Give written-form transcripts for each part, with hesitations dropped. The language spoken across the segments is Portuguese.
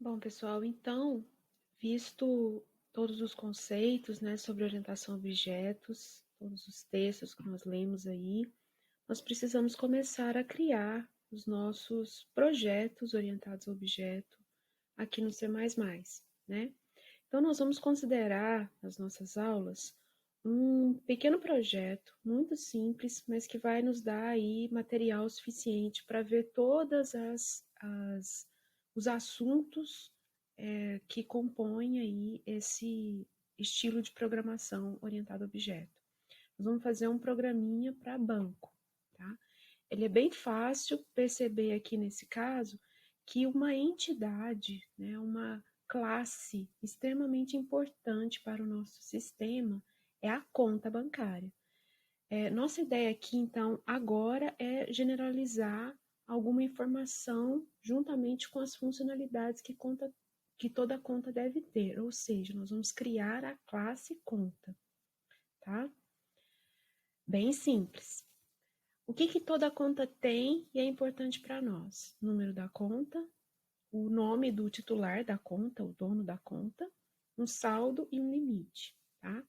Bom, pessoal, então, visto todos os conceitos, né, sobre orientação a objetos, todos os textos que nós lemos aí, nós precisamos começar a criar os nossos projetos orientados a objeto aqui no C++, né? Então, nós vamos considerar nas nossas aulas um pequeno projeto, muito simples, mas que vai nos dar aí material suficiente para ver todas os assuntos que compõem aí esse estilo de programação orientado a objeto. Nós vamos fazer um programinha para banco, tá? Ele é bem fácil perceber aqui nesse caso que uma entidade, né, uma classe extremamente importante para o nosso sistema é a conta bancária. Nossa ideia aqui, então, agora é generalizar alguma informação juntamente com as funcionalidades que toda conta deve ter, ou seja, nós vamos criar a classe conta, tá? Bem simples. O que toda conta tem e é importante para nós? Número da conta, o nome do titular da conta, o dono da conta, um saldo e um limite, tá?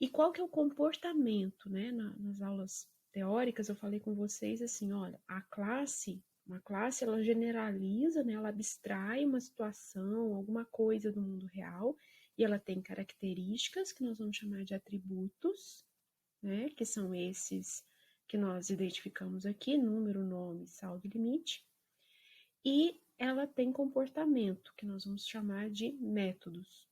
E qual que é o comportamento, né? Nas aulas teóricas eu falei com vocês assim, olha, uma classe ela generaliza, né? Ela abstrai uma situação, alguma coisa do mundo real, e ela tem características que nós vamos chamar de atributos, né? Que são esses que nós identificamos aqui, número, nome, saldo e limite. E ela tem comportamento, que nós vamos chamar de métodos.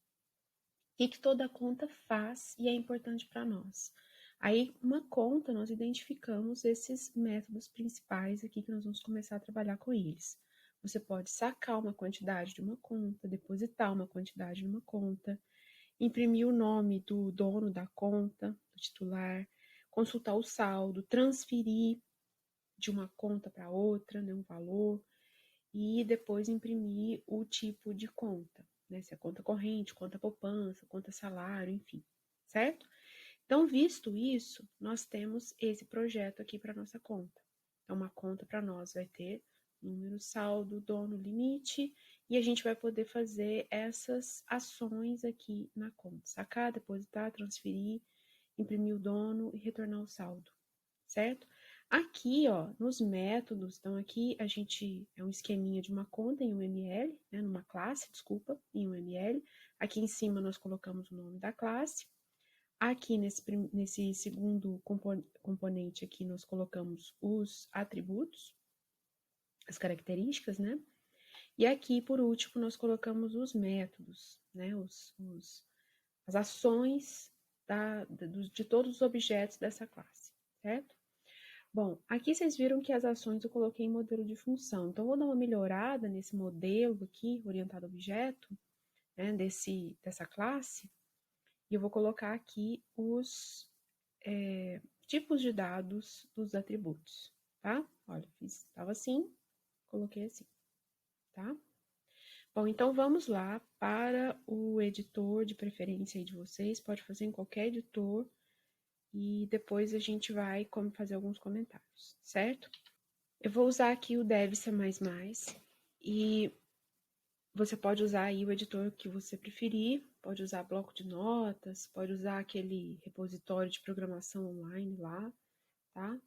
O que toda conta faz e é importante para nós. Aí, uma conta, nós identificamos esses métodos principais aqui que nós vamos começar a trabalhar com eles. Você pode sacar uma quantidade de uma conta, depositar uma quantidade numa conta, imprimir o nome do dono da conta, do titular, consultar o saldo, transferir de uma conta para outra, né, um valor, e depois imprimir o tipo de conta, né? Se é conta corrente, conta poupança, conta salário, enfim, certo? Então, visto isso, nós temos esse projeto aqui para nossa conta. Então, uma conta para nós vai ter número, saldo, dono, limite, e a gente vai poder fazer essas ações aqui na conta. Sacar, depositar, transferir, imprimir o dono e retornar o saldo, certo? Aqui, ó, nos métodos, então aqui a gente é um esqueminha de uma conta em um ML, né, numa classe, desculpa, em um ML. Aqui em cima nós colocamos o nome da classe. Aqui nesse segundo componente aqui nós colocamos os atributos, as características, né? E aqui, por último, nós colocamos os métodos, né? As ações de todos os objetos dessa classe, certo? Bom, aqui vocês viram que as ações eu coloquei em modelo de função. Então, vou dar uma melhorada nesse modelo aqui, orientado a objeto, né, dessa classe, e eu vou colocar aqui os tipos de dados dos atributos, tá? Olha, estava assim, coloquei assim, tá? Bom, então vamos lá para o editor de preferência aí de vocês, pode fazer em qualquer editor, e depois a gente vai fazer alguns comentários, certo? Eu vou usar aqui o Dev C++, e você pode usar aí o editor que você preferir, pode usar bloco de notas, pode usar aquele repositório de programação online lá, tá?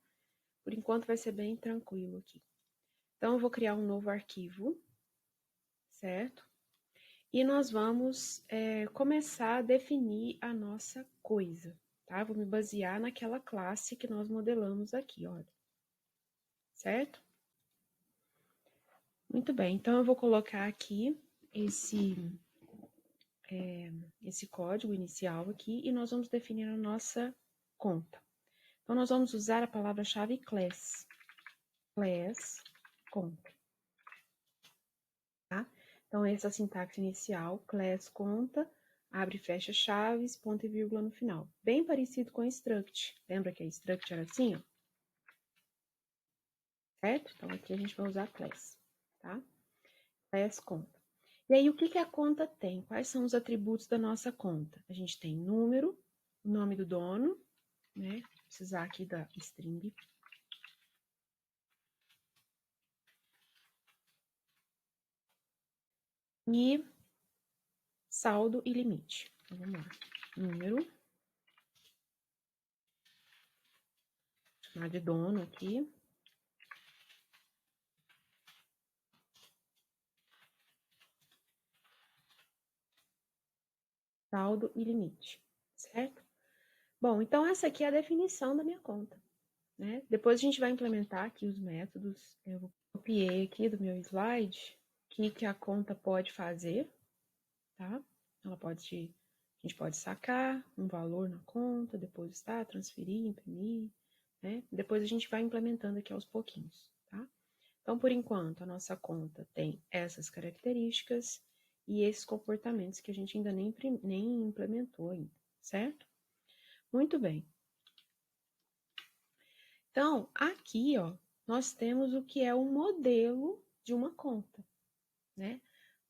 Por enquanto vai ser bem tranquilo aqui. Então, eu vou criar um novo arquivo, certo? E nós vamos começar a definir a nossa coisa, tá? Vou me basear naquela classe que nós modelamos aqui, olha. Certo? Muito bem, então eu vou colocar aqui esse código inicial aqui e nós vamos definir a nossa conta. Então, nós vamos usar a palavra-chave class conta, tá? Então, essa é a sintaxe inicial, class conta, abre e fecha chaves, ponto e vírgula no final. Bem parecido com a struct. Lembra que a struct era assim, ó? Certo? Então, aqui a gente vai usar class, tá? Class conta. E aí, o que a conta tem? Quais são os atributos da nossa conta? A gente tem número, o nome do dono, né? Vou precisar aqui da string. e saldo e limite. Então, vamos lá. Número. Vou chamar de dono aqui. Saldo e limite, certo? Bom, então essa aqui é a definição da minha conta, né? Depois a gente vai implementar aqui os métodos. Eu copiei aqui do meu slide o que a conta pode fazer, tá? A gente pode sacar um valor na conta, depositar, transferir, imprimir, né? Depois a gente vai implementando aqui aos pouquinhos, tá? Então, por enquanto, a nossa conta tem essas características e esses comportamentos que a gente ainda nem implementou ainda, certo? Muito bem. Então, aqui, ó, nós temos o que é o modelo de uma conta, né?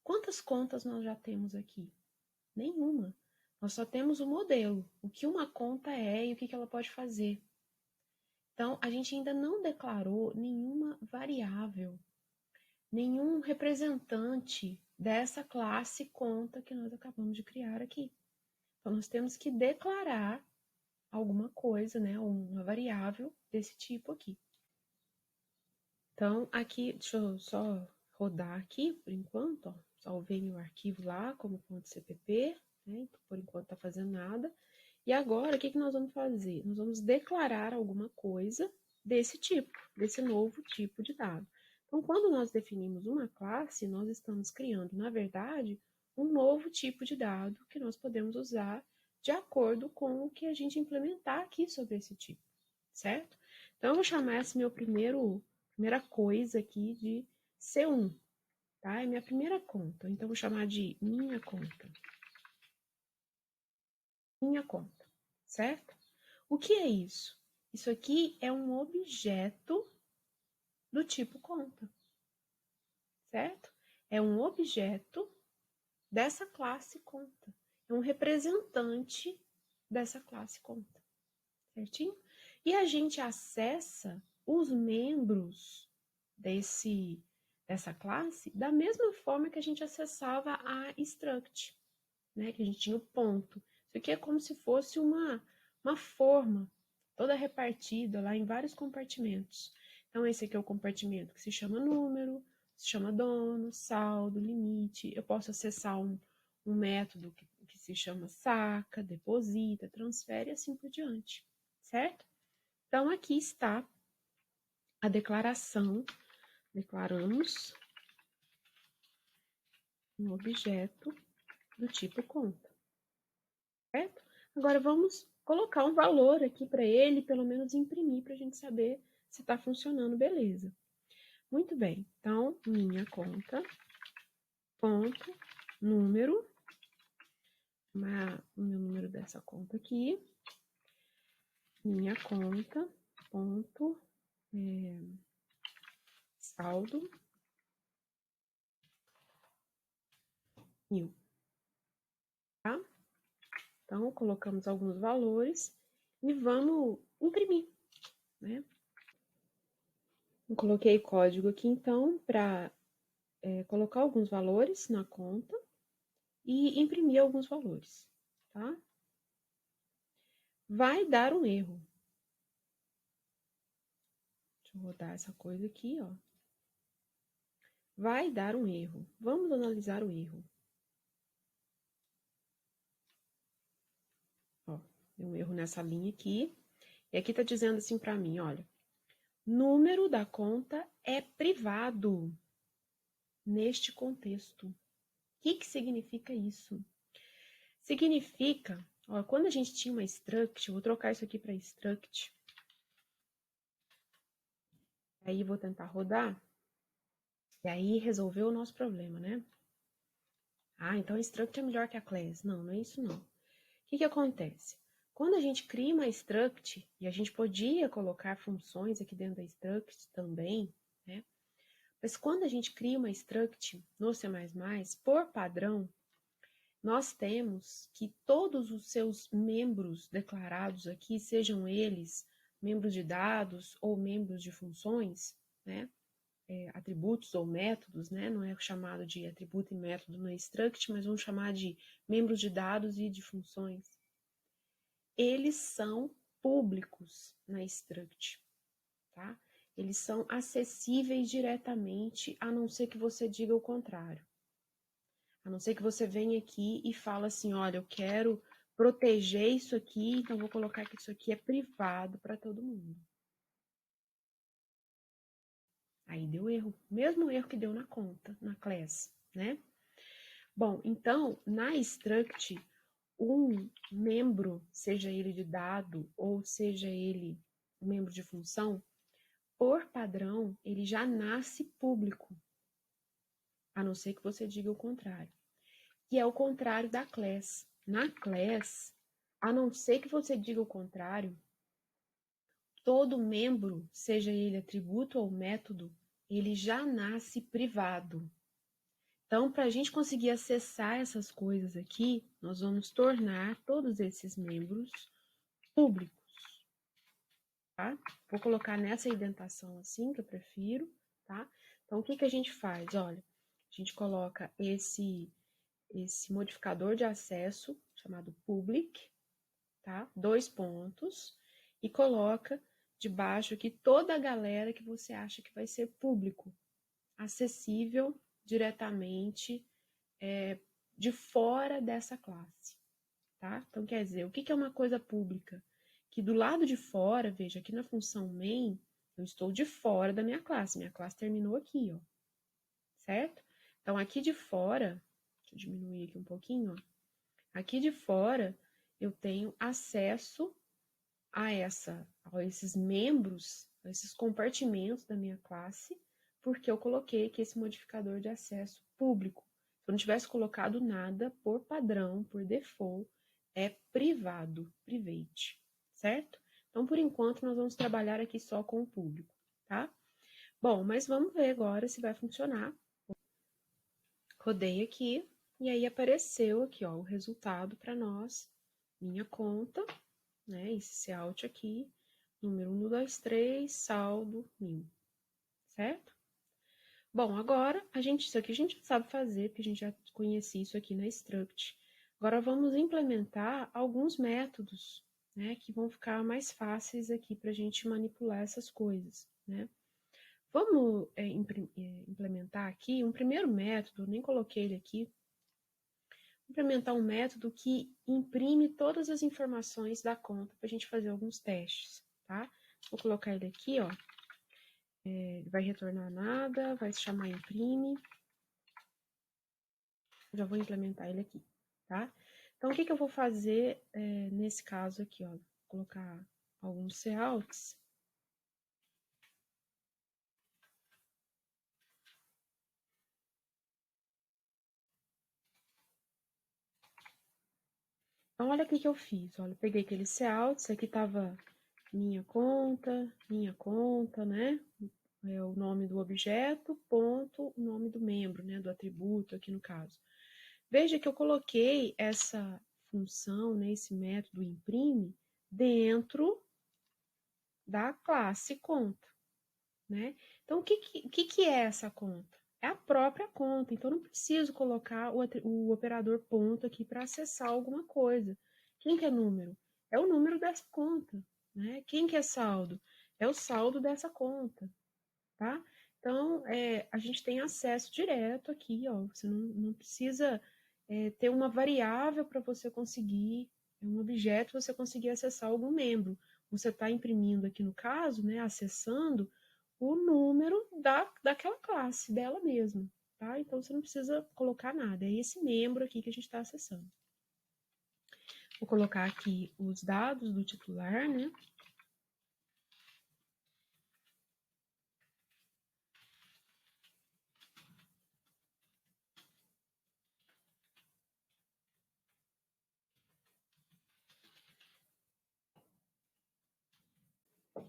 Quantas contas nós já temos aqui? Nenhuma. Nós só temos o modelo, o que uma conta é e o que ela pode fazer. Então, a gente ainda não declarou nenhuma variável, nenhum representante dessa classe conta que nós acabamos de criar aqui. Então, nós temos que declarar alguma coisa, né, uma variável desse tipo aqui. Então, aqui, deixa eu só rodar aqui por enquanto, ó. Salvei meu arquivo lá como .cpp, né? Por enquanto tá fazendo nada. E agora, o que nós vamos fazer? Nós vamos declarar alguma coisa desse tipo, desse novo tipo de dado. Então, quando nós definimos uma classe, nós estamos criando, na verdade, um novo tipo de dado que nós podemos usar de acordo com o que a gente implementar aqui sobre esse tipo, certo? Então, eu vou chamar esse meu primeira coisa aqui de C1, tá? É minha primeira conta. Então, vou chamar de minha conta. Minha conta, certo? O que é isso? Isso aqui é um objeto do tipo conta, certo? É um objeto dessa classe conta. É um representante dessa classe conta, certinho? E a gente acessa os membros dessa classe da mesma forma que a gente acessava a struct, né? Que a gente tinha o ponto. Isso aqui é como se fosse uma forma toda repartida lá em vários compartimentos. Então, esse aqui é o compartimento que se chama número, se chama dono, saldo, limite. Eu posso acessar um método que se chama saca, deposita, transfere e assim por diante, certo? Então, aqui está a declaração. Declaramos um objeto do tipo conta, certo? Agora, vamos colocar um valor aqui para ele, pelo menos imprimir, para a gente saber se está funcionando, beleza. Muito bem, então, minha conta, ponto, número, o meu número dessa conta aqui, minha conta, ponto, saldo, 1000, tá? Então, colocamos alguns valores e vamos imprimir, né? Eu coloquei código aqui, então, para colocar alguns valores na conta e imprimir alguns valores, tá? Vai dar um erro. Deixa eu rodar essa coisa aqui, ó. Vai dar um erro. Vamos analisar o erro. Ó, deu um erro nessa linha aqui. E aqui tá dizendo assim para mim, olha, número da conta é privado neste contexto. O que significa isso? Significa, ó, quando a gente tinha uma struct, eu vou trocar isso aqui para struct. Aí vou tentar rodar. E aí resolveu o nosso problema, né? Ah, então a struct é melhor que a class. Não, não é isso não. O que acontece? Quando a gente cria uma struct, e a gente podia colocar funções aqui dentro da struct também, né? Mas quando a gente cria uma struct no C++, por padrão, nós temos que todos os seus membros declarados aqui, sejam eles membros de dados ou membros de funções, né? atributos ou métodos, né? Não é chamado de atributo e método no struct, mas vamos chamar de membros de dados e de funções. Eles são públicos na struct, tá? Eles são acessíveis diretamente, a não ser que você diga o contrário. A não ser que você venha aqui e fala assim, olha, eu quero proteger isso aqui, então vou colocar que isso aqui é privado para todo mundo. Aí deu erro, mesmo erro que deu na conta, na class, né? Bom, então, na struct, um membro, seja ele de dado ou seja ele um membro de função, por padrão, ele já nasce público, a não ser que você diga o contrário. Que é o contrário da class. Na class, a não ser que você diga o contrário, todo membro, seja ele atributo ou método, ele já nasce privado. Então, para a gente conseguir acessar essas coisas aqui, nós vamos tornar todos esses membros públicos, tá? Vou colocar nessa indentação assim, que eu prefiro, tá? Então, o que a gente faz? Olha, a gente coloca esse modificador de acesso, chamado public, tá? 2 pontos, e coloca debaixo aqui toda a galera que você acha que vai ser público, acessível diretamente de fora dessa classe, tá? Então, quer dizer, o que é uma coisa pública? Que do lado de fora, veja, aqui na função main, eu estou de fora da minha classe terminou aqui, ó, certo? Então, aqui de fora, deixa eu diminuir aqui um pouquinho, ó, aqui de fora eu tenho acesso a esses membros, a esses compartimentos da minha classe, porque eu coloquei aqui esse modificador de acesso público. Se eu não tivesse colocado nada, por padrão, por default, é privado, private, certo? Então, por enquanto, nós vamos trabalhar aqui só com o público, tá? Bom, mas vamos ver agora se vai funcionar. Rodei aqui, e aí apareceu aqui, ó, o resultado para nós, minha conta, né? Esse out aqui, número 1, 2, 3, saldo 1000, certo? Bom, agora isso aqui a gente sabe fazer, porque a gente já conhecia isso aqui na struct. Agora vamos implementar alguns métodos, né, que vão ficar mais fáceis aqui para a gente manipular essas coisas, né? Vamos implementar aqui um primeiro método, nem coloquei ele aqui, implementar um método que imprime todas as informações da conta para a gente fazer alguns testes, tá? Vou colocar ele aqui, ó. Ele vai retornar nada, vai se chamar imprime. Já vou implementar ele aqui, tá? Então, o que eu vou fazer nesse caso aqui, ó? Vou colocar alguns couts. Então, olha o que eu fiz. Olha, eu peguei aqueles couts, aqui tava minha conta, né? É o nome do objeto, ponto, o nome do membro, né? Do atributo, aqui no caso. Veja que eu coloquei essa função, né? Esse método imprime, dentro da classe conta, né? Então, o que é essa conta? É a própria conta. Então, eu não preciso colocar o operador ponto aqui para acessar alguma coisa. Quem que é número? É o número dessa conta, né? Quem que é saldo? É o saldo dessa conta, tá? Então, a gente tem acesso direto aqui, ó. Você não precisa ter uma variável para você conseguir, um objeto, você conseguir acessar algum membro. Você está imprimindo aqui no caso, né, acessando o número daquela classe, dela mesma, tá? Então, você não precisa colocar nada. É esse membro aqui que a gente está acessando. Vou colocar aqui os dados do titular, né?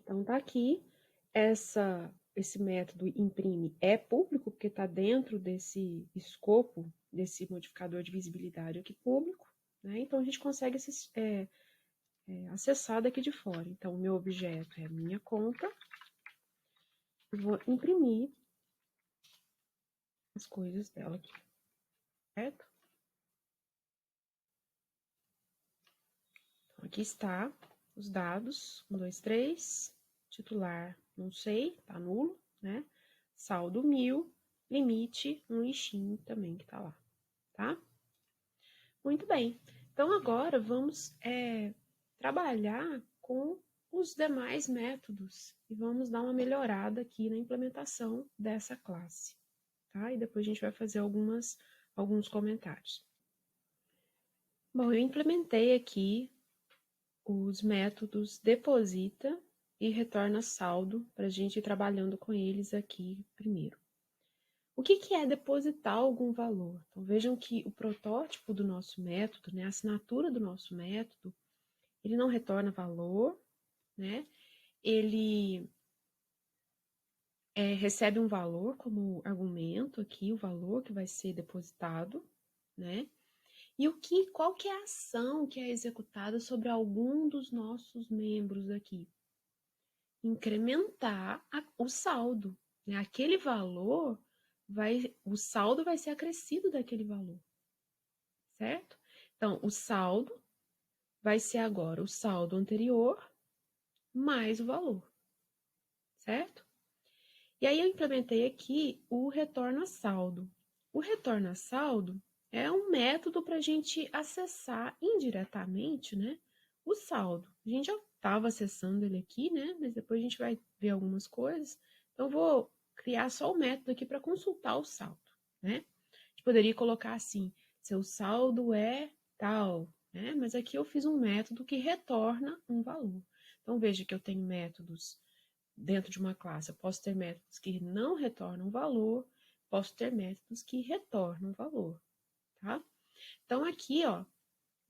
Então, tá aqui. Esse método imprime é público, porque está dentro desse escopo, desse modificador de visibilidade aqui público, né? Então, a gente consegue acessar daqui de fora. Então, o meu objeto é a minha conta. Eu vou imprimir as coisas dela aqui, certo? Então, aqui está os dados, 1, 2, 3, titular, não sei, tá nulo, né? Saldo 1000, limite, um lixinho também que tá lá, tá? Muito bem. Então, agora vamos trabalhar com os demais métodos e vamos dar uma melhorada aqui na implementação dessa classe, tá? E depois a gente vai fazer alguns comentários. Bom, eu implementei aqui os métodos deposita e retorna saldo para a gente ir trabalhando com eles aqui primeiro. O que é depositar algum valor? Então, vejam que o protótipo do nosso método, né, a assinatura do nosso método, ele não retorna valor, né? Ele recebe um valor como argumento aqui, o valor que vai ser depositado, né? E qual que é a ação que é executada sobre algum dos nossos membros aqui? Incrementar o saldo, né? Aquele valor o saldo vai ser acrescido daquele valor, certo? Então, o saldo vai ser agora o saldo anterior mais o valor, certo? E aí eu implementei aqui o retorno a saldo. O retorno a saldo é um método para a gente acessar indiretamente, né, o saldo. A gente já estava acessando ele aqui, né, mas depois a gente vai ver algumas coisas. Então, eu vou criar só o método aqui para consultar o saldo, né? A gente poderia colocar assim, seu saldo é tal, né? Mas aqui eu fiz um método que retorna um valor. Então, veja que eu tenho métodos dentro de uma classe. Eu posso ter métodos que não retornam valor, posso ter métodos que retornam valor, tá? Então, aqui, ó,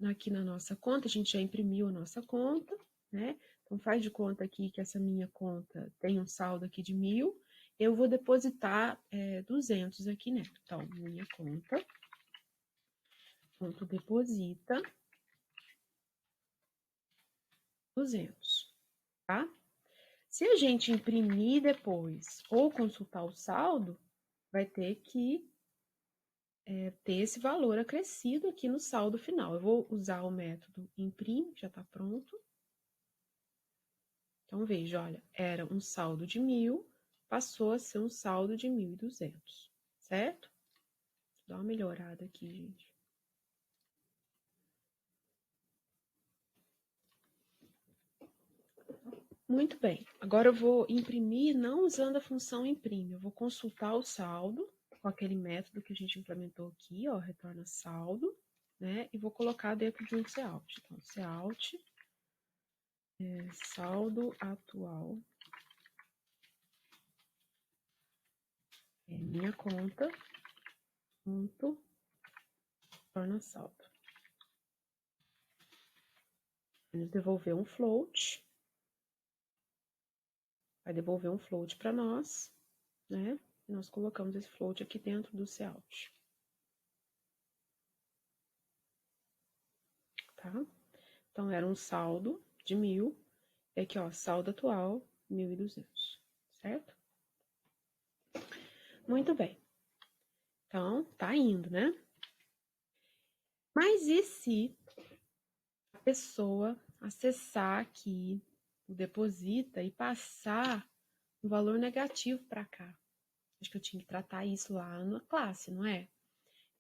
aqui na nossa conta, a gente já imprimiu a nossa conta, né? Então, faz de conta aqui que essa minha conta tem um saldo aqui de 1000, eu vou depositar 200 aqui nela. Então, minha conta, ponto deposita, 200, tá? Se a gente imprimir depois ou consultar o saldo, vai ter que ter esse valor acrescido aqui no saldo final. Eu vou usar o método imprime, já está pronto. Então, veja, olha, era um saldo de 1000, passou a ser um saldo de 1.200, certo? Vou dar uma melhorada aqui, gente. Muito bem, agora eu vou imprimir não usando a função imprime, eu vou consultar o saldo com aquele método que a gente implementou aqui, ó, retorna saldo, né? E vou colocar dentro de um cout. Então, cout, saldo atual, minha conta, ponto, retorna saldo. Vamos devolver um float, vai devolver um float para nós, né? E nós colocamos esse float aqui dentro do cout. Tá? Então, era um saldo de 1000, e aqui, ó, saldo atual, 1.200, certo? Muito bem. Então, tá indo, né? Mas e se a pessoa acessar aqui o deposita e passar um valor negativo para cá? Acho que eu tinha que tratar isso lá na classe, não é?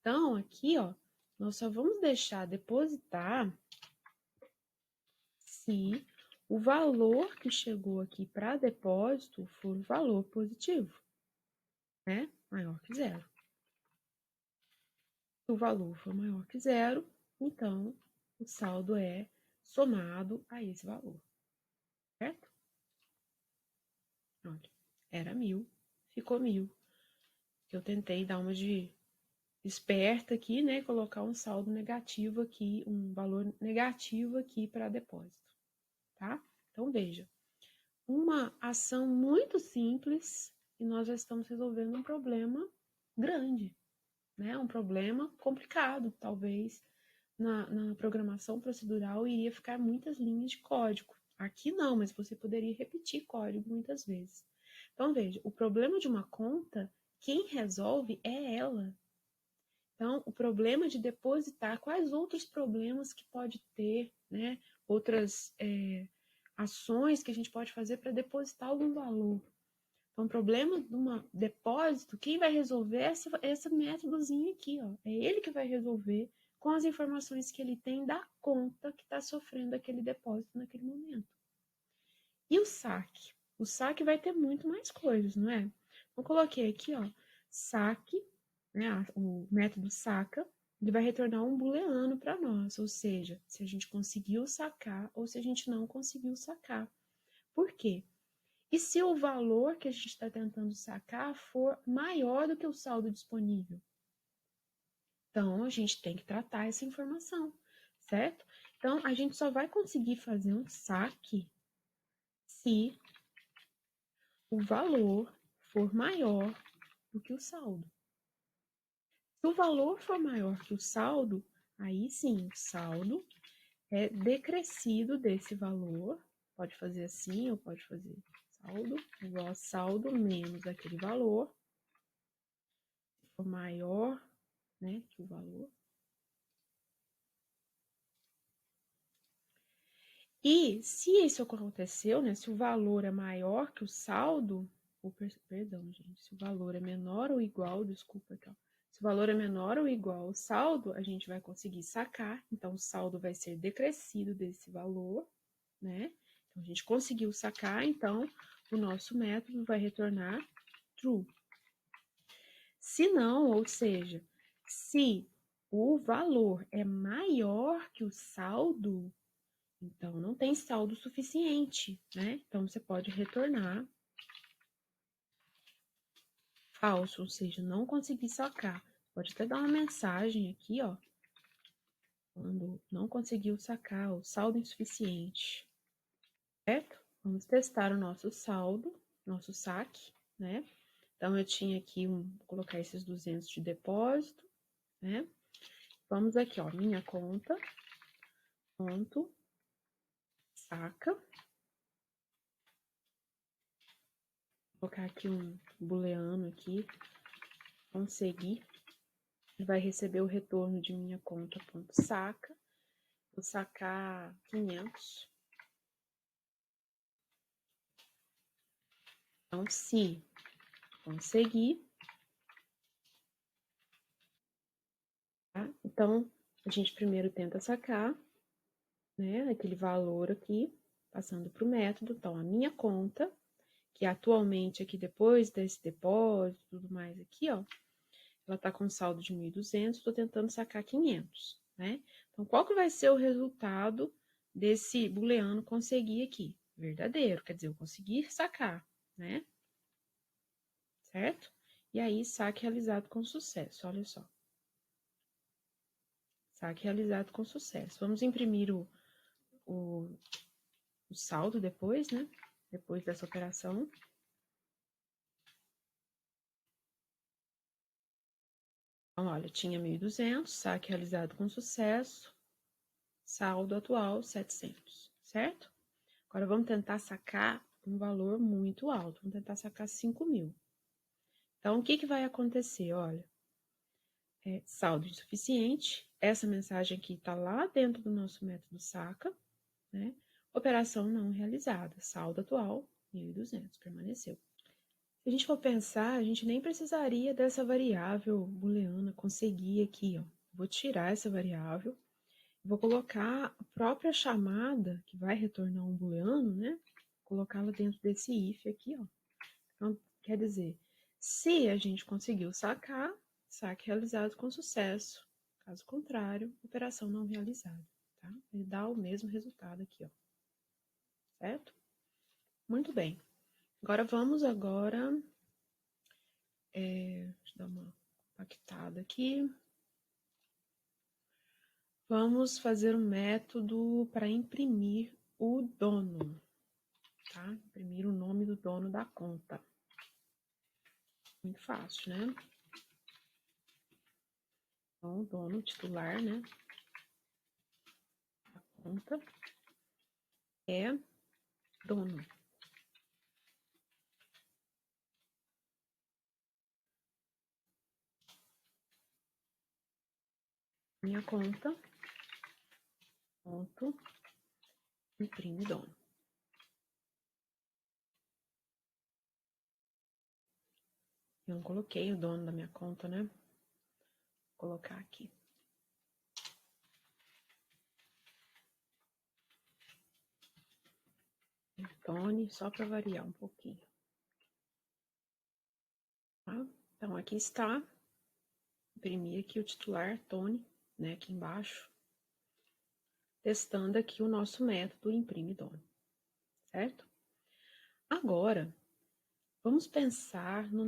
Então, aqui, ó, nós só vamos deixar depositar se o valor que chegou aqui para depósito for um valor positivo, né? Maior que zero. Se o valor for maior que zero, então o saldo é somado a esse valor, certo? Olha, era 1000, ficou 1000. Eu tentei dar uma de esperta aqui, né? Colocar um saldo negativo aqui, um valor negativo aqui para depósito, tá? Então, veja, uma ação muito simples e nós já estamos resolvendo um problema grande, né? Um problema complicado, talvez na programação procedural iria ficar muitas linhas de código. Aqui não, mas você poderia repetir código muitas vezes. Então, veja, o problema de uma conta quem resolve é ela. Então, o problema de depositar, quais outros problemas que pode ter, né? Outras ações que a gente pode fazer para depositar algum valor. Então, o problema de um depósito, quem vai resolver é esse métodozinho aqui, ó. É ele que vai resolver com as informações que ele tem da conta que está sofrendo aquele depósito naquele momento. E o saque? O saque vai ter muito mais coisas, não é? Eu coloquei aqui, ó, saque, né, o método saca, ele vai retornar um booleano para nós, ou seja, se a gente conseguiu sacar ou se a gente não conseguiu sacar. Por quê? E se o valor que a gente está tentando sacar for maior do que o saldo disponível? Então, a gente tem que tratar essa informação, certo? Então, a gente só vai conseguir fazer um saque se o valor for maior do que o saldo. Se o valor for maior que o saldo, aí sim, o saldo é decrescido desse valor. Pode fazer assim, ou pode fazer saldo igual a saldo menos aquele valor. Se for maior, né, que o valor. E se isso aconteceu, né, se o valor é maior que o saldo, perdão, gente, se o valor é menor ou igual, desculpa aqui, ó. Se o valor é menor ou igual ao saldo, a gente vai conseguir sacar, então o saldo vai ser decrescido desse valor, né? Então a gente conseguiu sacar, então o nosso método vai retornar true. Se não, ou seja, se o valor é maior que o saldo, então não tem saldo suficiente, né? Então você pode retornar falso, ou seja, não consegui sacar. Pode até dar uma mensagem aqui, ó, quando não conseguiu sacar, o saldo insuficiente, certo? Vamos testar o nosso saldo, nosso saque, né? Então eu tinha aqui vou colocar esses 200 de depósito, né? Vamos aqui, ó, minha conta, ponto, saca. Vou colocar aqui um booleano aqui, conseguir. Ele vai receber o retorno de minha conta ponto saca. Vou sacar 500. Então, se conseguir, tá? Então, a gente primeiro tenta sacar, né, aquele valor aqui, passando para o método. Então, a minha conta, que atualmente aqui depois desse depósito e tudo mais aqui, ó, ela está com saldo de 1.200, estou tentando sacar 500, né? Então, qual que vai ser o resultado desse booleano conseguir aqui? Verdadeiro, quer dizer, eu consegui sacar, né? Certo? E aí, saque realizado com sucesso, olha só. Saque realizado com sucesso. Vamos imprimir o saldo depois, né? Depois dessa operação. Então, olha, tinha 1.200, saque realizado com sucesso, saldo atual 700, certo? Agora vamos tentar sacar um valor muito alto, vamos tentar sacar 5.000. Então, o que vai acontecer? Olha, saldo insuficiente, essa mensagem aqui está lá dentro do nosso método saca, né? Operação não realizada, saldo atual 1.200, permaneceu. Se a gente for pensar, a gente nem precisaria dessa variável booleana, conseguir aqui, ó. Vou tirar essa variável, vou colocar a própria chamada, que vai retornar um booleano, né? Colocá-la dentro desse if aqui, ó. Então, quer dizer, se a gente conseguiu sacar, saque realizado com sucesso. Caso contrário, operação não realizada, tá? Ele dá o mesmo resultado aqui, ó. Certo? Muito bem. Agora vamos deixa eu dar uma compactada aqui. Vamos fazer um método para imprimir o dono, tá? Imprimir o nome do dono da conta. Muito fácil, né? Então, o dono titular, né? A conta é dono. minha conta, ponto, imprime dono. Eu não coloquei o dono da minha conta, né? Vou colocar aqui. Tony, só para variar um pouquinho. Tá? Então, aqui está. Imprimir aqui o titular, Tony, né? Aqui embaixo. Testando aqui o nosso método imprime dono, certo? Agora, vamos pensar no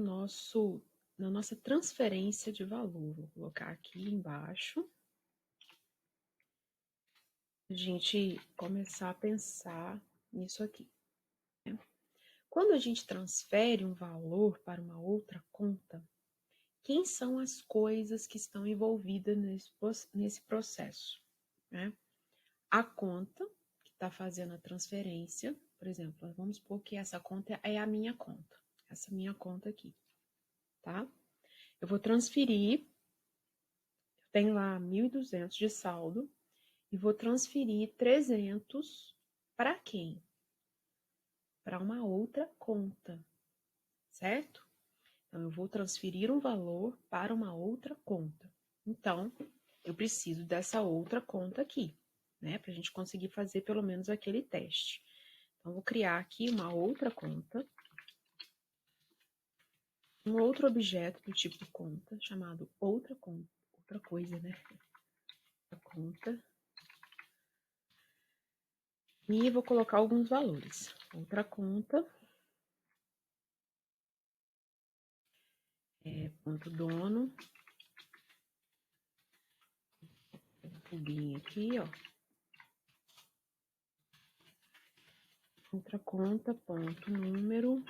na nossa transferência de valor. Vou colocar aqui embaixo. A gente começar a pensar nisso aqui. Né? Quando a gente transfere um valor para uma outra conta, quem são as coisas que estão envolvidas nesse processo? Né? A conta que está fazendo a transferência, por exemplo, vamos supor que essa conta é a minha conta, essa minha conta aqui, tá? Eu vou transferir, tenho lá 1.200 de saldo, e vou transferir 300 para quem? Para uma outra conta, certo? Então, eu vou transferir um valor para uma outra conta. Então, eu preciso dessa outra conta aqui, né? Para a gente conseguir fazer pelo menos aquele teste. Então, vou criar aqui uma outra conta, um outro objeto do tipo conta, chamado outra conta, outra coisa, né? Outra conta. E vou colocar alguns valores. Outra conta, ponto dono, plugin aqui, ó. Outra conta, ponto número.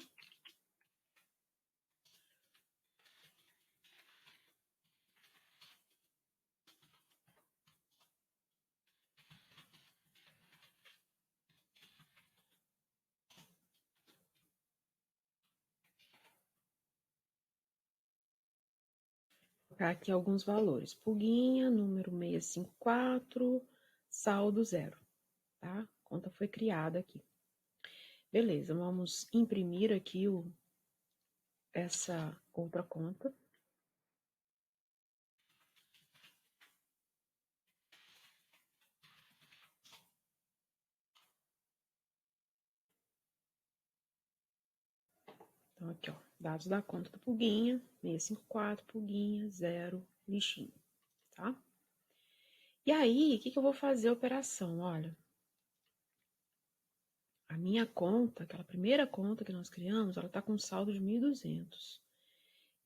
Vou colocar aqui alguns valores. Pulguinha, número 654, saldo 0, tá? A conta foi criada aqui. Beleza, vamos imprimir aqui essa outra conta. Então, aqui, ó, dados da conta do Pulguinha, 654, Pulguinha, 0, lixinho, tá? E aí, o que eu vou fazer a operação? Olha, a minha conta, aquela primeira conta que nós criamos, ela tá com saldo de 1.200.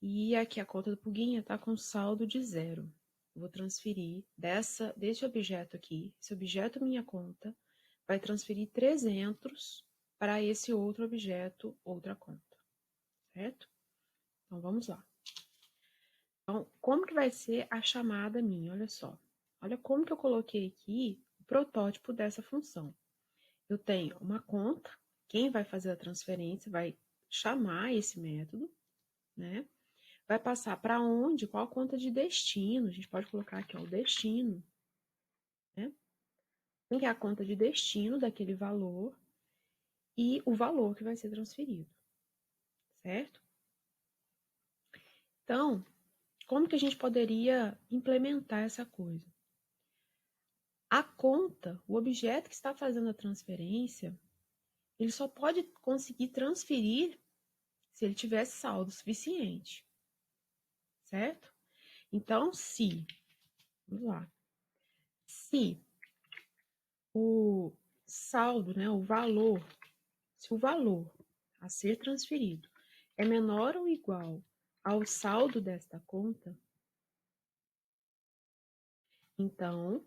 E aqui a conta do Pulguinha tá com saldo de 0. Eu vou transferir desse objeto aqui, esse objeto minha conta, vai transferir 300 para esse outro objeto, outra conta, certo? Então, vamos lá. Então, como que vai ser a chamada minha? Olha só. Olha como que eu coloquei aqui o protótipo dessa função. Eu tenho uma conta, quem vai fazer a transferência vai chamar esse método, né? Vai passar para onde? Qual conta de destino? A gente pode colocar aqui, ó, o destino, né? Quem que é a conta de destino daquele valor e o valor que vai ser transferido, certo? Então, como que a gente poderia implementar essa coisa? A conta, o objeto que está fazendo a transferência, ele só pode conseguir transferir se ele tiver saldo suficiente, certo? Então, vamos lá, se o saldo, né, o valor, se o valor a ser transferido é menor ou igual ao saldo desta conta, então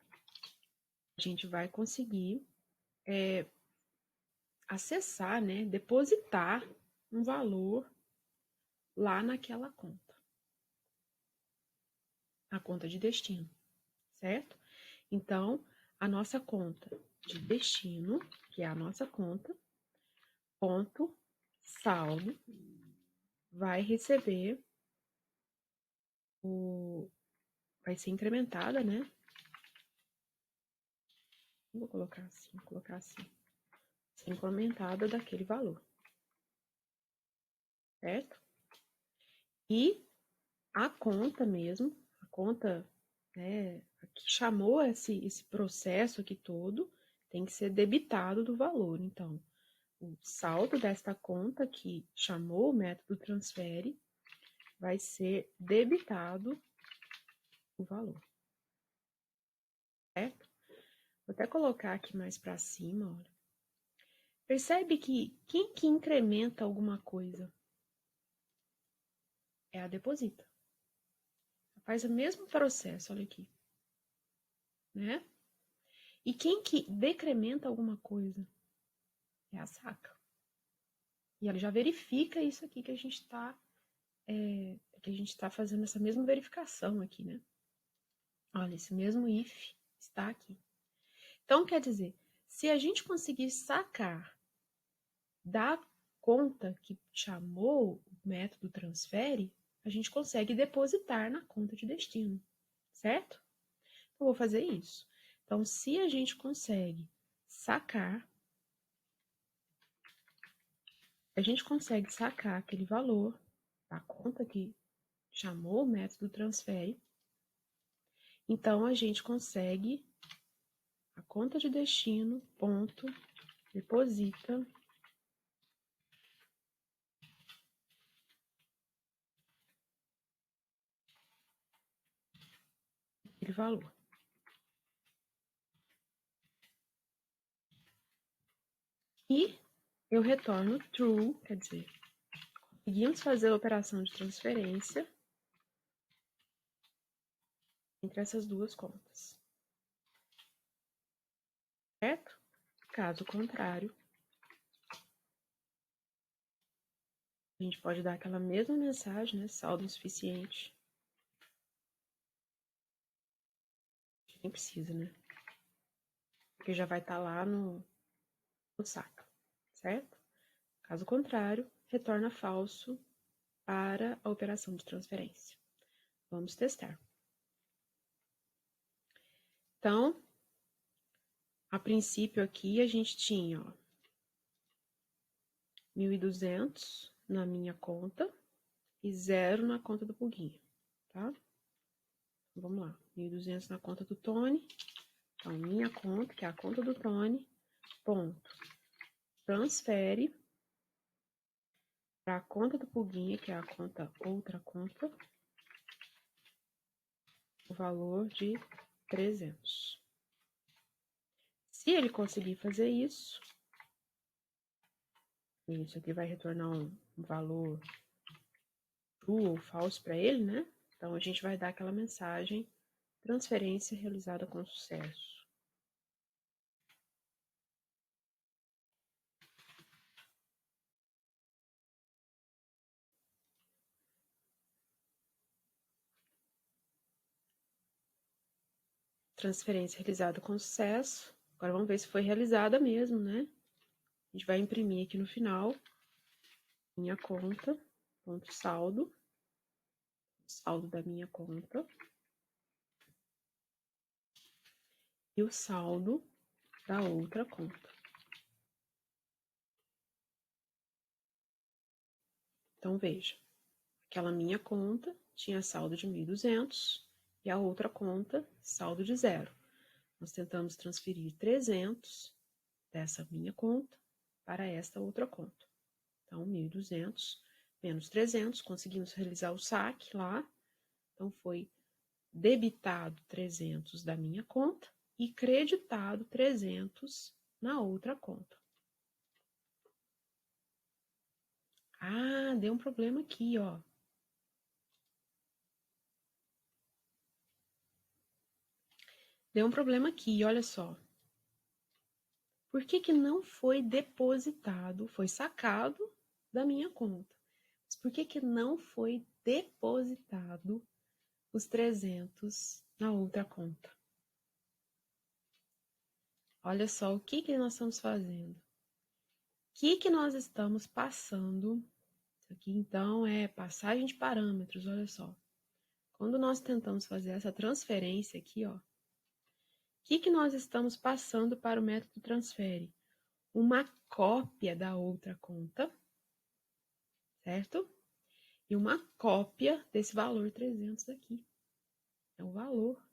a gente vai conseguir acessar, né, depositar um valor lá naquela conta, a conta de destino, certo? Então, a nossa conta de destino, que é a nossa conta, ponto saldo, vai receber vai ser incrementada, né? Não vou colocar assim, vou colocar assim. Ser incrementada daquele valor. Certo? E a conta mesmo, a conta, né, que chamou esse processo aqui todo, tem que ser debitado do valor. Então, o saldo desta conta que chamou o método transfere vai ser debitado o valor. Certo? Vou até colocar aqui mais para cima, olha. Percebe que quem que incrementa alguma coisa é a deposita. Faz o mesmo processo, olha aqui. Né? E quem que decrementa alguma coisa é a saca. E ela já verifica isso aqui que a gente está fazendo essa mesma verificação aqui, né? Olha, esse mesmo if está aqui. Então, quer dizer, se a gente conseguir sacar da conta que chamou o método transfere, a gente consegue depositar na conta de destino, certo? Então, eu vou fazer isso. Então, se a gente consegue sacar, aquele valor da conta que chamou o método transfere, então a gente consegue a conta de destino, ponto, deposita aquele valor. E eu retorno true, quer dizer, conseguimos fazer a operação de transferência entre essas duas contas. Certo? Caso contrário, a gente pode dar aquela mesma mensagem, né? Saldo insuficiente. Nem precisa, né? Porque já vai estar lá no saco, certo? Caso contrário, retorna falso para a operação de transferência. Vamos testar. Então, a princípio aqui a gente tinha, ó, 1.200 na minha conta e 0 na conta do Puguinho, tá? Vamos lá, 1.200 na conta do Tony. Então, minha conta, que é a conta do Tony, ponto, transfere para a conta do Puguinho, que é a conta, outra conta, o valor de 300. Se ele conseguir fazer isso aqui vai retornar um valor true ou false para ele, né? Então, a gente vai dar aquela mensagem, transferência realizada com sucesso. Transferência realizada com sucesso. Agora, vamos ver se foi realizada mesmo, né? A gente vai imprimir aqui no final, minha conta, ponto saldo, saldo da minha conta, e o saldo da outra conta. Então, veja, aquela minha conta tinha saldo de 1.200 e a outra conta, saldo de 0. Nós tentamos transferir 300 dessa minha conta para esta outra conta. Então, 1.200 menos 300, conseguimos realizar o saque lá. Então, foi debitado 300 da minha conta e creditado 300 na outra conta. Ah, deu um problema aqui, ó. Deu um problema aqui, olha só. Por que que não foi depositado, foi sacado da minha conta? Mas por que que não foi depositado os 300 na outra conta? Olha só o que que nós estamos fazendo. O que que nós estamos passando? Isso aqui, então, é passagem de parâmetros, olha só. Quando nós tentamos fazer essa transferência aqui, ó, o que nós estamos passando para o método transfere? Uma cópia da outra conta, certo? E uma cópia desse valor 300 aqui. É o valor,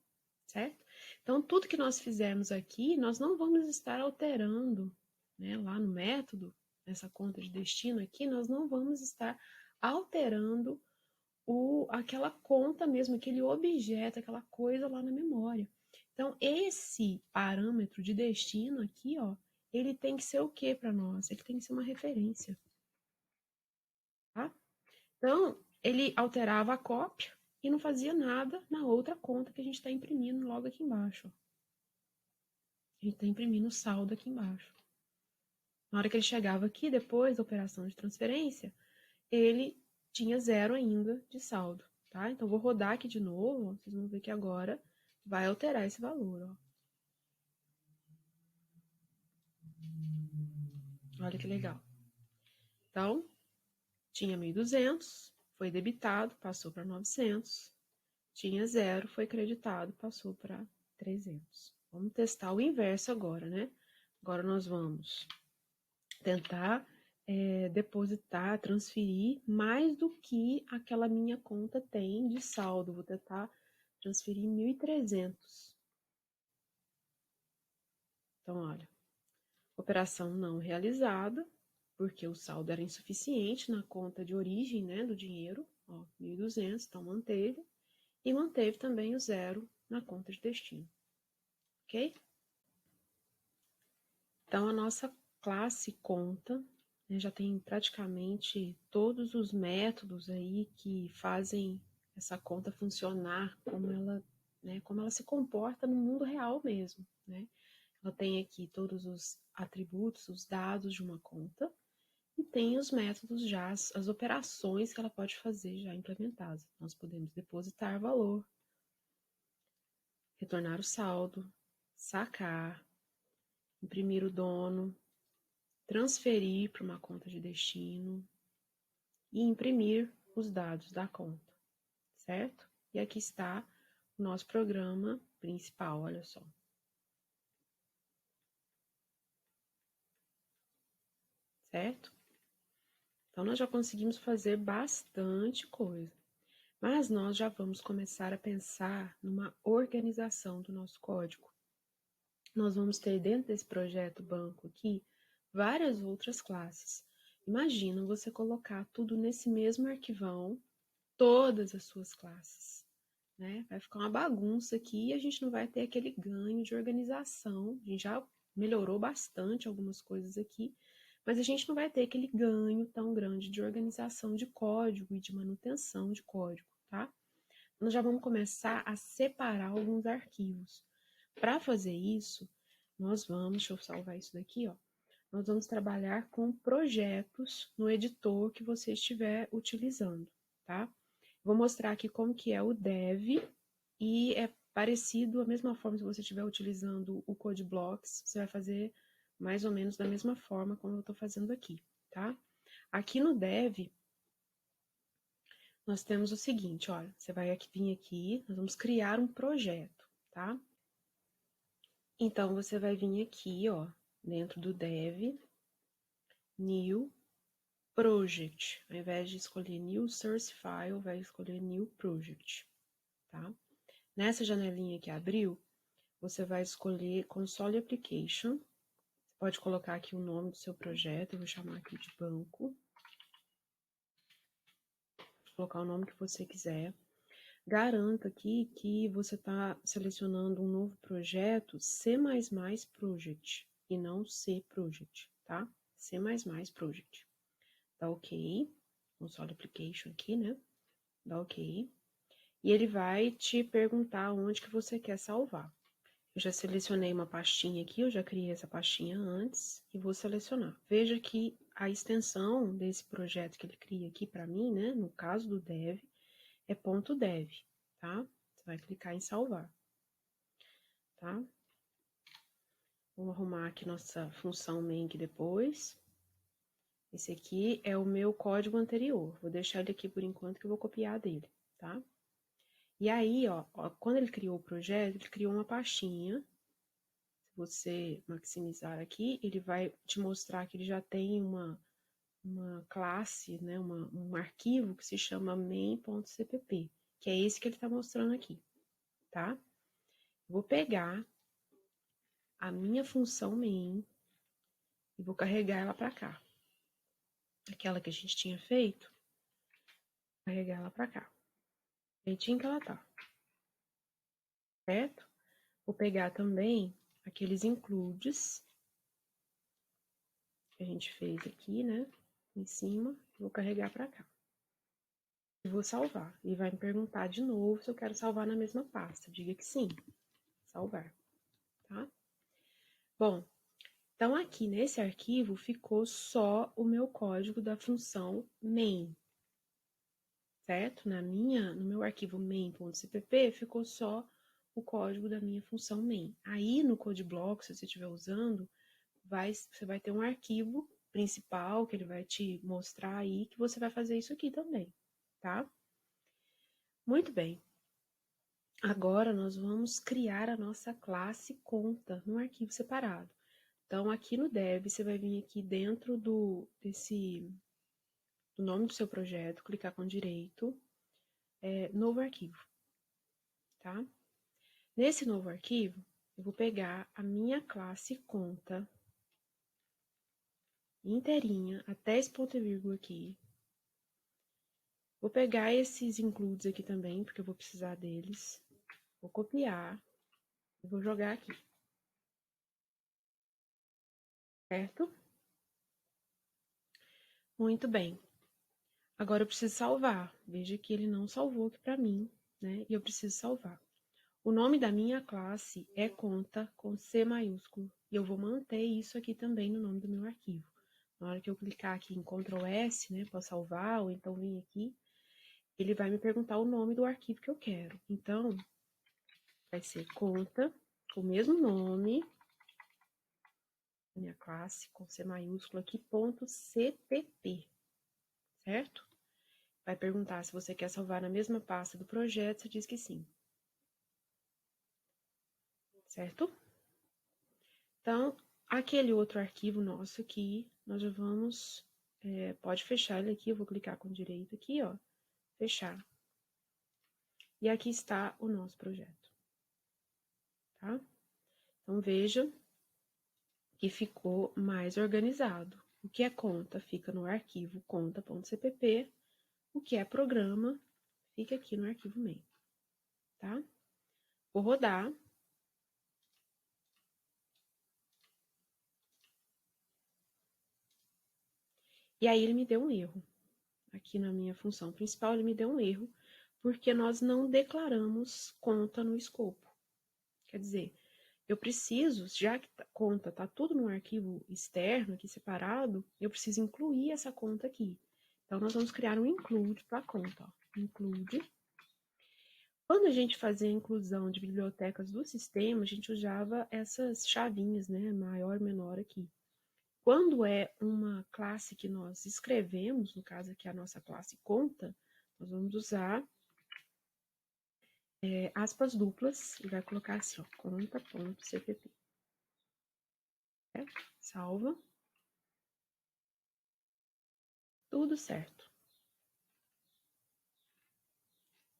certo? Então, tudo que nós fizermos aqui, nós não vamos estar alterando, né? Lá no método, nessa conta de destino aqui, nós não vamos estar alterando aquela conta mesmo, aquele objeto, aquela coisa lá na memória. Então, esse parâmetro de destino aqui, ó, ele tem que ser o que para nós? Ele tem que ser uma referência. Tá? Então, ele alterava a cópia e não fazia nada na outra conta que a gente está imprimindo logo aqui embaixo. Ó. A gente está imprimindo o saldo aqui embaixo. Na hora que ele chegava aqui, depois da operação de transferência, ele tinha 0 ainda de saldo. Tá? Então, vou rodar aqui de novo, ó, vocês vão ver que agora vai alterar esse valor. Ó. Olha que legal. Então, tinha 1.200, foi debitado, passou para 900. Tinha 0, foi creditado, passou para 300. Vamos testar o inverso agora, né? Agora nós vamos tentar depositar, transferir mais do que aquela minha conta tem de saldo. Vou tentar transferir 1.300. Então, olha, operação não realizada, porque o saldo era insuficiente na conta de origem, né, do dinheiro, ó, 1.200, então manteve, e manteve também o 0 na conta de destino, ok? Então, a nossa classe conta, né, já tem praticamente todos os métodos aí que fazem essa conta funcionar como ela se comporta no mundo real mesmo, né? Ela tem aqui todos os atributos, os dados de uma conta, e tem os métodos já, as operações que ela pode fazer já implementadas. Nós podemos depositar valor, retornar o saldo, sacar, imprimir o dono, transferir para uma conta de destino e imprimir os dados da conta, certo? E aqui está o nosso programa principal, olha só. Certo? Então, nós já conseguimos fazer bastante coisa, mas nós já vamos começar a pensar numa organização do nosso código. Nós vamos ter dentro desse projeto banco aqui várias outras classes. Imagina você colocar tudo nesse mesmo arquivão, todas as suas classes, né? Vai ficar uma bagunça aqui e a gente não vai ter aquele ganho de organização. A gente já melhorou bastante algumas coisas aqui, mas a gente não vai ter aquele ganho tão grande de organização de código e de manutenção de código, tá? Nós já vamos começar a separar alguns arquivos. Para fazer isso, deixa eu salvar isso daqui, ó. Nós vamos trabalhar com projetos no editor que você estiver utilizando, tá? Vou mostrar aqui como que é o dev e é parecido, a mesma forma se você estiver utilizando o CodeBlocks, você vai fazer mais ou menos da mesma forma como eu estou fazendo aqui, tá? Aqui no dev, nós temos o seguinte, olha, você vai vir aqui, nós vamos criar um projeto, tá? Então, você vai vir aqui, ó, dentro do dev, new project. Ao invés de escolher new source file, vai escolher new project, tá? Nessa janelinha que abriu, você vai escolher console application. Você pode colocar aqui o nome do seu projeto, eu vou chamar aqui de banco. Vou colocar o nome que você quiser. Garanta aqui que você está selecionando um novo projeto C++ Project e não C Project, tá? C++ Project. Dá OK. Console Application aqui, né? Dá OK. E ele vai te perguntar onde que você quer salvar. Eu já selecionei uma pastinha aqui, eu já criei essa pastinha antes e vou selecionar. Veja que a extensão desse projeto que ele cria aqui para mim, né? No caso do dev, é .dev, tá? Você vai clicar em salvar, tá? Vamos arrumar aqui nossa função main depois. Esse aqui é o meu código anterior. Vou deixar ele aqui por enquanto que eu vou copiar dele, tá? E aí, ó, quando ele criou o projeto, ele criou uma pastinha. Se você maximizar aqui, ele vai te mostrar que ele já tem uma classe, né, um arquivo que se chama main.cpp, que é esse que ele está mostrando aqui, tá? Vou pegar a minha função main e vou carregar ela para cá. Aquela que a gente tinha feito, carregar ela para cá. Jeitinho que ela tá. Certo? Vou pegar também aqueles includes que a gente fez aqui, né? Em cima, vou carregar para cá. E vou salvar. E vai me perguntar de novo se eu quero salvar na mesma pasta. Diga que sim. Salvar. Tá? Bom, então aqui nesse arquivo ficou só o meu código da função main. Certo? No meu arquivo main.cpp ficou só o código da minha função main. Aí no CodeBlock, se você estiver usando, você vai ter um arquivo principal que ele vai te mostrar aí que você vai fazer isso aqui também, tá? Muito bem. Agora nós vamos criar a nossa classe conta num arquivo separado. Então aqui no Dev você vai vir aqui dentro do nome do seu projeto, clicar com direito, novo arquivo, tá? Nesse novo arquivo, eu vou pegar a minha classe conta inteirinha, até esse ponto e vírgula aqui. Vou pegar esses includes aqui também, porque eu vou precisar deles. Vou copiar e vou jogar aqui. Certo? Muito bem. Agora eu preciso salvar. Veja que ele não salvou aqui para mim, né? E eu preciso salvar. O nome da minha classe é conta com C maiúsculo. E eu vou manter isso aqui também no nome do meu arquivo. Na hora que eu clicar aqui em Ctrl S, né, para salvar, ou então vir aqui, ele vai me perguntar o nome do arquivo que eu quero. Então, vai ser conta, com o mesmo nome, minha classe, com C maiúsculo aqui, ponto .cpp, certo? Vai perguntar se você quer salvar na mesma pasta do projeto, você diz que sim. Certo? Então, aquele outro arquivo nosso aqui, nós já vamos, pode fechar ele aqui, eu vou clicar com direito aqui, ó, fechar. E aqui está o nosso projeto, tá? Então, veja que ficou mais organizado. O que é conta fica no arquivo conta.cpp, o que é programa fica aqui no arquivo main, tá? Vou rodar. E aí ele me deu um erro. Aqui na minha função principal, ele me deu um erro, porque nós não declaramos conta no escopo. Quer dizer, eu preciso, já que conta está tudo num arquivo externo aqui separado, eu preciso incluir essa conta aqui. Então, nós vamos criar um include para a conta. Ó. Include. Quando a gente fazia a inclusão de bibliotecas do sistema, a gente usava essas chavinhas, né? Maior, menor aqui. Quando é uma classe que nós escrevemos, no caso aqui a nossa classe conta, nós vamos usar aspas duplas e vai colocar assim, ó, conta.cpp. Salva. Tudo certo.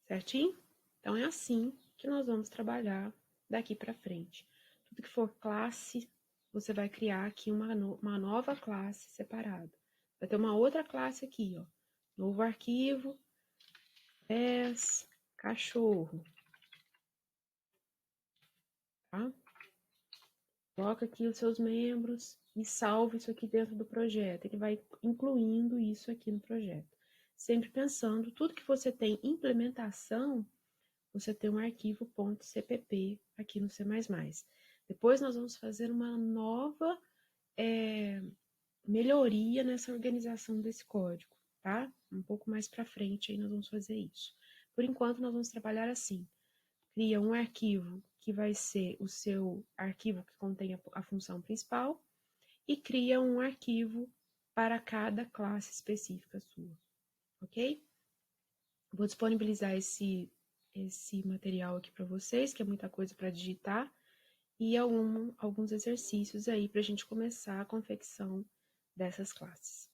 Certinho? Então, é assim que nós vamos trabalhar daqui para frente. Tudo que for classe, você vai criar aqui uma nova classe separada. Vai ter uma outra classe aqui, ó. Novo arquivo, cachorro. Tá? Coloca aqui os seus membros e salva isso aqui dentro do projeto. Ele vai incluindo isso aqui no projeto. Sempre pensando, tudo que você tem implementação, você tem um arquivo .cpp aqui no C++. Depois nós vamos fazer uma nova melhoria nessa organização desse código, tá? Um pouco mais para frente aí nós vamos fazer isso. Por enquanto nós vamos trabalhar assim. Cria um arquivo que vai ser o seu arquivo que contém a função principal e cria um arquivo para cada classe específica sua, ok? Vou disponibilizar esse material aqui para vocês, que é muita coisa para digitar, e alguns exercícios aí para a gente começar a confecção dessas classes.